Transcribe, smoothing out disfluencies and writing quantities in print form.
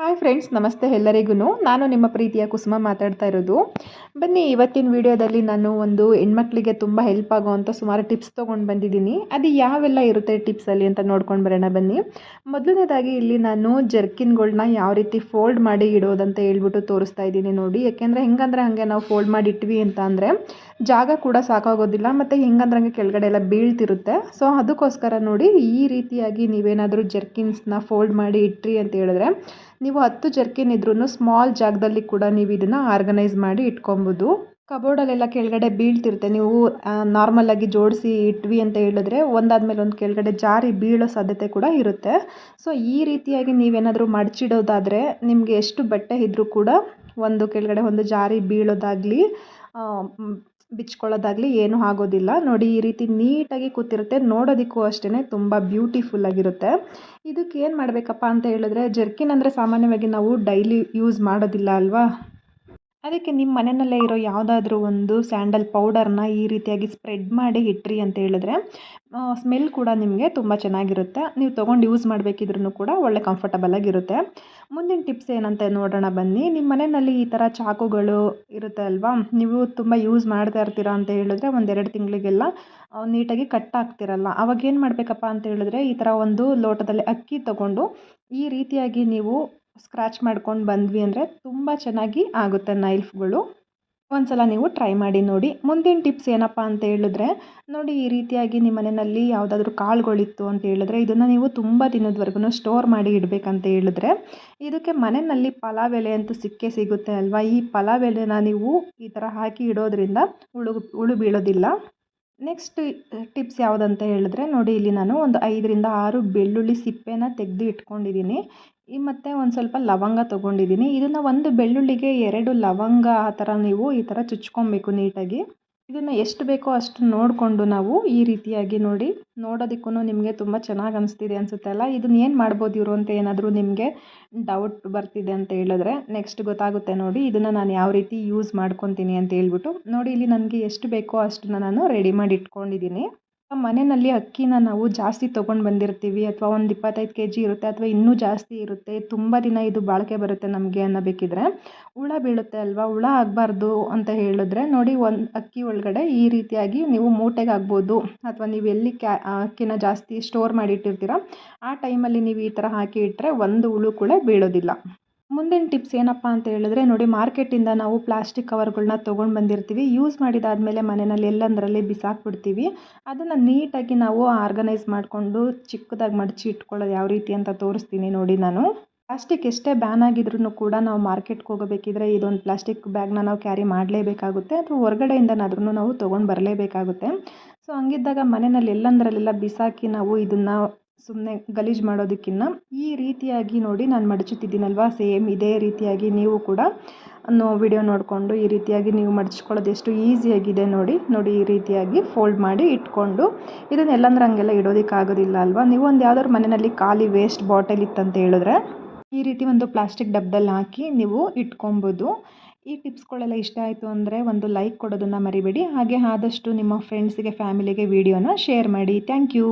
Hi friends, ನಮಸ್ತೆ ಎಲ್ಲರಿಗೂ. ನಾನು ನಿಮ್ಮ ಪ್ರೀತಿಯ ಕುಸುಮ ಮಾತಾಡ್ತಾ ಇರೋದು. ಬನ್ನಿ, ಇವತ್ತಿನ ವಿಡಿಯೋದಲ್ಲಿ ನಾನು ಒಂದು ಹೆಣ್ಮಕ್ಳಿಗೆ ತುಂಬ ಹೆಲ್ಪ್ ಆಗೋವಂಥ ಸುಮಾರು ಟಿಪ್ಸ್ ತೊಗೊಂಡು ಬಂದಿದ್ದೀನಿ. ಅದು ಯಾವೆಲ್ಲ ಇರುತ್ತೆ ಟಿಪ್ಸಲ್ಲಿ ಅಂತ ನೋಡ್ಕೊಂಡು ಬರೋಣ ಬನ್ನಿ. ಮೊದಲನೇದಾಗಿ ಇಲ್ಲಿ ನಾನು ಜರ್ಕಿನ್ಗಳನ್ನ ಯಾವ ರೀತಿ ಫೋಲ್ಡ್ ಮಾಡಿ ಇಡೋದಂತ ಹೇಳ್ಬಿಟ್ಟು ತೋರಿಸ್ತಾ ಇದ್ದೀನಿ ನೋಡಿ. ಯಾಕೆಂದರೆ ಹೆಂಗಂದ್ರೆ ಹಾಗೆ ನಾವು ಫೋಲ್ಡ್ ಮಾಡಿ ಇಟ್ವಿ ಅಂತ ಅಂದರೆ ಜಾಗ ಕೂಡ ಸಾಕಾಗೋದಿಲ್ಲ, ಮತ್ತು ಹೆಂಗಂದ್ರೆ ಹಂಗೆ ಕೆಳಗಡೆ ಎಲ್ಲ ಬೀಳ್ತಿರುತ್ತೆ. ಸೊ ಅದಕ್ಕೋಸ್ಕರ ನೋಡಿ, ಈ ರೀತಿಯಾಗಿ ನೀವೇನಾದರೂ ಜರ್ಕಿನ್ಸ್ನ ಫೋಲ್ಡ್ ಮಾಡಿ ಇಟ್ರಿ ಅಂತ ಹೇಳಿದ್ರೆ ನೀವು 10 ಜರ್ಕಿನ್ ಇದ್ರೂ ಸ್ಮಾಲ್ ಜಾಗದಲ್ಲಿ ಕೂಡ ನೀವು ಇದನ್ನು ಆರ್ಗನೈಸ್ ಮಾಡಿ ಇಟ್ಕೊಬೋದು. ಕಬೋರ್ಡಲ್ಲೆಲ್ಲ ಕೆಳಗಡೆ ಬೀಳ್ತಿರುತ್ತೆ, ನೀವು ನಾರ್ಮಲಾಗಿ ಜೋಡಿಸಿ ಇಟ್ವಿ ಅಂತ ಹೇಳಿದ್ರೆ ಒಂದಾದ್ಮೇಲೆ ಒಂದು ಕೆಳಗಡೆ ಜಾರಿ ಬೀಳೋ ಸಾಧ್ಯತೆ ಕೂಡ ಇರುತ್ತೆ. ಸೊ ಈ ರೀತಿಯಾಗಿ ನೀವೇನಾದರೂ ಮಡಚಿಡೋದಾದರೆ ನಿಮಗೆ ಎಷ್ಟು ಬಟ್ಟೆ ಇದ್ದರೂ ಕೂಡ ಒಂದು ಕೆಳಗಡೆ ಒಂದು ಜಾರಿ ಬೀಳೋದಾಗಲಿ ಬಿಚ್ಕೊಳ್ಳೋದಾಗಲಿ ಏನೂ ಆಗೋದಿಲ್ಲ. ನೋಡಿ, ಈ ರೀತಿ ನೀಟಾಗಿ ಕೂತಿರುತ್ತೆ, ನೋಡೋದಕ್ಕೂ ಅಷ್ಟೇ ತುಂಬ ಬ್ಯೂಟಿಫುಲ್ ಆಗಿರುತ್ತೆ. ಇದಕ್ಕೆ ಏನು ಮಾಡಬೇಕಪ್ಪ ಅಂತ ಹೇಳಿದ್ರೆ, ಜರ್ಕಿನ್ ಅಂದರೆ ಸಾಮಾನ್ಯವಾಗಿ ನಾವು ಡೈಲಿ ಯೂಸ್ ಮಾಡೋದಿಲ್ಲ ಅಲ್ವಾ. ಅದಕ್ಕೆ ನಿಮ್ಮ ಮನೆಯಲ್ಲೇ ಇರೋ ಯಾವುದಾದ್ರೂ ಒಂದು ಸ್ಯಾಂಡಲ್ ಪೌಡರ್ನ ಈ ರೀತಿಯಾಗಿ ಸ್ಪ್ರೆಡ್ ಮಾಡಿ ಇಟ್ರಿ ಅಂತ ಹೇಳಿದ್ರೆ ಸ್ಮೆಲ್ ಕೂಡ ನಿಮಗೆ ತುಂಬ ಚೆನ್ನಾಗಿರುತ್ತೆ. ನೀವು ತೊಗೊಂಡು ಯೂಸ್ ಮಾಡಬೇಕಿದ್ರೂ ಕೂಡ ಒಳ್ಳೆ ಕಂಫರ್ಟಬಲ್ ಆಗಿರುತ್ತೆ. ಮುಂದಿನ ಟಿಪ್ಸ್ ಏನಂತ ನೋಡೋಣ ಬನ್ನಿ. ನಿಮ್ಮ ಮನೆಯಲ್ಲಿ ಈ ಥರ ಚಾಕುಗಳು ಇರುತ್ತೆ ಅಲ್ವಾ, ನೀವು ತುಂಬ ಯೂಸ್ ಮಾಡ್ತಾ ಇರ್ತೀರಾ ಅಂತ ಹೇಳಿದ್ರೆ 1-2 ತಿಂಗಳಿಗೆಲ್ಲ ನೀಟಾಗಿ ಕಟ್ ಆಗ್ತಿರಲ್ಲ. ಅವಾಗ ಏನು ಮಾಡಬೇಕಪ್ಪ ಅಂತ ಹೇಳಿದ್ರೆ, ಈ ಥರ ಒಂದು ಲೋಟದಲ್ಲಿ ಅಕ್ಕಿ ತೊಗೊಂಡು ಈ ರೀತಿಯಾಗಿ ನೀವು ಸ್ಕ್ರ್ಯಾಚ್ ಮಾಡ್ಕೊಂಡು ಬಂದ್ವಿ ಅಂದರೆ ತುಂಬ ಚೆನ್ನಾಗಿ ಆಗುತ್ತೆ ನೈಫ್ಗಳು. ಒಂದ್ಸಲ ನೀವು ಟ್ರೈ ಮಾಡಿ ನೋಡಿ. ಮುಂದಿನ ಟಿಪ್ಸ್ ಏನಪ್ಪ ಅಂತ ಹೇಳಿದ್ರೆ ನೋಡಿ, ಈ ರೀತಿಯಾಗಿ ನಿಮ್ಮ ಮನೆಯಲ್ಲಿ ಯಾವುದಾದ್ರೂ ಕಾಳುಗಳಿತ್ತು ಅಂತ ಹೇಳಿದ್ರೆ ಇದನ್ನು ನೀವು ತುಂಬ ದಿನದವರೆಗೂ ಸ್ಟೋರ್ ಮಾಡಿ ಇಡಬೇಕಂತ ಹೇಳಿದ್ರೆ ಇದಕ್ಕೆ ಮನೆಯಲ್ಲಿ ಪಲಾವ್ ಎಲೆ ಅಂತೂ ಸಿಕ್ಕೇ ಸಿಗುತ್ತೆ ಅಲ್ವಾ. ಈ ಪಲಾವ್ ಎಲೆನ ನೀವು ಈ ಥರ ಹಾಕಿ ಇಡೋದ್ರಿಂದ ಹುಳು ಬೀಳೋದಿಲ್ಲ. ನೆಕ್ಸ್ಟ್ ಟಿಪ್ಸ್ ಯಾವುದಂತ ಹೇಳಿದ್ರೆ ನೋಡಿ, ಇಲ್ಲಿ ನಾನು ಒಂದು 5-6 ಬೆಳ್ಳುಳ್ಳಿ ಸಿಪ್ಪೆನ ತೆಗೆದು ಇಟ್ಕೊಂಡಿದ್ದೀನಿ. ಮತ್ತು ಒಂದು ಸ್ವಲ್ಪ ಲವಂಗ ತೊಗೊಂಡಿದ್ದೀನಿ. ಇದನ್ನು ಒಂದು ಬೆಳ್ಳುಳ್ಳಿಗೆ 2 ಲವಂಗ ಆ ಥರ ನೀವು ಈ ಥರ ಚುಚ್ಕೊಬೇಕು ನೀಟಾಗಿ. ಇದನ್ನು ಎಷ್ಟು ಬೇಕೋ ಅಷ್ಟು ನೋಡಿಕೊಂಡು ನಾವು ಈ ರೀತಿಯಾಗಿ ನೋಡಿ, ನೋಡೋದಕ್ಕೂ ನಿಮಗೆ ತುಂಬ ಚೆನ್ನಾಗಿ ಅನಿಸ್ತಿದೆ ಅನಿಸುತ್ತೆ ಅಲ್ಲ. ಇದನ್ನು ಏನು ಮಾಡ್ಬೋದು ಇವರು ಅಂತ ಏನಾದರೂ ನಿಮಗೆ ಡೌಟ್ ಬರ್ತಿದೆ ಅಂತ ಹೇಳಿದ್ರೆ ನೆಕ್ಸ್ಟ್ ಗೊತ್ತಾಗುತ್ತೆ ನೋಡಿ, ಇದನ್ನು ನಾನು ಯಾವ ರೀತಿ ಯೂಸ್ ಮಾಡ್ಕೊತೀನಿ ಅಂತ ಹೇಳ್ಬಿಟ್ಟು. ನೋಡಿ, ಇಲ್ಲಿ ನನಗೆ ಎಷ್ಟು ಬೇಕೋ ಅಷ್ಟನ್ನು ನಾನು ರೆಡಿ ಮಾಡಿ ಇಟ್ಕೊಂಡಿದ್ದೀನಿ. ಮನೆಯಲ್ಲಿ ಅಕ್ಕಿನ ನಾವು ಜಾಸ್ತಿ ತೊಗೊಂಡು ಬಂದಿರ್ತೀವಿ, ಅಥವಾ ಒಂದು 25 kg ಇರುತ್ತೆ, ಅಥವಾ ಇನ್ನೂ ಜಾಸ್ತಿ ಇರುತ್ತೆ, ತುಂಬ ದಿನ ಇದು ಬಾಳಿಕೆ ಬರುತ್ತೆ ನಮಗೆ ಅನ್ನಬೇಕಿದ್ರೆ ಹುಳ ಬೀಳುತ್ತೆ ಅಲ್ವಾ. ಹುಳ ಆಗಬಾರ್ದು ಅಂತ ಹೇಳಿದ್ರೆ ನೋಡಿ, ಒಂದು ಅಕ್ಕಿ ಒಳಗಡೆ ಈ ರೀತಿಯಾಗಿ ನೀವು ಮೂಟೆಗೆ ಆಗ್ಬೋದು, ಅಥವಾ ನೀವು ಎಲ್ಲಿ ಅಕ್ಕಿನ ಜಾಸ್ತಿ ಸ್ಟೋರ್ ಮಾಡಿ ಇಟ್ಟಿರ್ತೀರ ಆ ಟೈಮಲ್ಲಿ ನೀವು ಈ ಥರ ಹಾಕಿ ಇಟ್ಟರೆ ಒಂದು ಹುಳು ಕೂಡ ಬೀಳೋದಿಲ್ಲ. ಮುಂದಿನ ಟಿಪ್ಸ್ ಏನಪ್ಪ ಅಂತ ಹೇಳಿದ್ರೆ ನೋಡಿ, ಮಾರ್ಕೆಟಿಂದ ನಾವು ಪ್ಲಾಸ್ಟಿಕ್ ಕವರ್ಗಳನ್ನ ತೊಗೊಂಡು ಬಂದಿರ್ತೀವಿ, ಯೂಸ್ ಮಾಡಿದಾದಮೇಲೆ ಮನೆಯಲ್ಲಿ ಎಲ್ಲಂದರಲ್ಲಿ ಬಿಸಾಕ್ಬಿಡ್ತೀವಿ. ಅದನ್ನು ನೀಟಾಗಿ ನಾವು ಆರ್ಗನೈಸ್ ಮಾಡಿಕೊಂಡು ಚಿಕ್ಕದಾಗಿ ಮಡಚಿ ಇಟ್ಕೊಳ್ಳೋದು ಯಾವ ರೀತಿ ಅಂತ ತೋರಿಸ್ತೀನಿ ನೋಡಿ. ನಾನು ಪ್ಲಾಸ್ಟಿಕ್ ಎಷ್ಟೇ ಬ್ಯಾನ್ ಆಗಿದ್ರೂ ಕೂಡ ನಾವು ಮಾರ್ಕೆಟ್ಗೆ ಹೋಗಬೇಕಿದ್ರೆ ಇದೊಂದು ಪ್ಲಾಸ್ಟಿಕ್ ಬ್ಯಾಗ್ನ ನಾವು ಕ್ಯಾರಿ ಮಾಡಲೇಬೇಕಾಗುತ್ತೆ, ಅಥವಾ ಹೊರಗಡೆಯಿಂದನಾದ್ರೂ ನಾವು ತೊಗೊಂಡು ಬರಲೇಬೇಕಾಗುತ್ತೆ. ಸೊ ಹಂಗಿದ್ದಾಗ ಮನೆಯಲ್ಲಿ ಎಲ್ಲಂದರಲ್ಲೆಲ್ಲ ಬಿಸಾಕಿ ನಾವು ಇದನ್ನು ಸುಮ್ಮನೆ ಗಲೀಜು ಮಾಡೋದಕ್ಕಿಂತ ಈ ರೀತಿಯಾಗಿ ನೋಡಿ, ನಾನು ಮಡಚುತ್ತಿದ್ದೀನಲ್ವಾ, ಸೇಮ್ ಇದೇ ರೀತಿಯಾಗಿ ನೀವು ಕೂಡ ವಿಡಿಯೋ ನೋಡಿಕೊಂಡು ಈ ರೀತಿಯಾಗಿ ನೀವು ಮಡಚ್ಕೊಳ್ಳೋದು ಎಷ್ಟು ಈಸಿಯಾಗಿದೆ ನೋಡಿ. ಈ ರೀತಿಯಾಗಿ ಫೋಲ್ಡ್ ಮಾಡಿ ಇಟ್ಕೊಂಡು ಇದನ್ನು ಎಲ್ಲಂದ್ರೆ ಹಂಗೆಲ್ಲ ಇಡೋದಕ್ಕಾಗೋದಿಲ್ಲ ಅಲ್ವಾ. ನೀವು ಒಂದು ಯಾವ್ದಾದ್ರು ಮನೆಯಲ್ಲಿ ಖಾಲಿ ವೇಸ್ಟ್ ಬಾಟಲ್ ಇತ್ತಂತ ಹೇಳಿದ್ರೆ ಈ ರೀತಿ ಒಂದು ಪ್ಲಾಸ್ಟಿಕ್ ಡಬ್ಬದಲ್ಲಿ ಹಾಕಿ ನೀವು ಇಟ್ಕೊಬೋದು. ಈ ಟಿಪ್ಸ್ಗಳೆಲ್ಲ ಇಷ್ಟ ಆಯಿತು ಅಂದರೆ ಒಂದು ಲೈಕ್ ಕೊಡೋದನ್ನು ಮರಿಬೇಡಿ. ಹಾಗೆ ಆದಷ್ಟು ನಿಮ್ಮ ಫ್ರೆಂಡ್ಸಿಗೆ, ಫ್ಯಾಮಿಲಿಗೆ ವಿಡಿಯೋನ ಶೇರ್ ಮಾಡಿ. Thank you.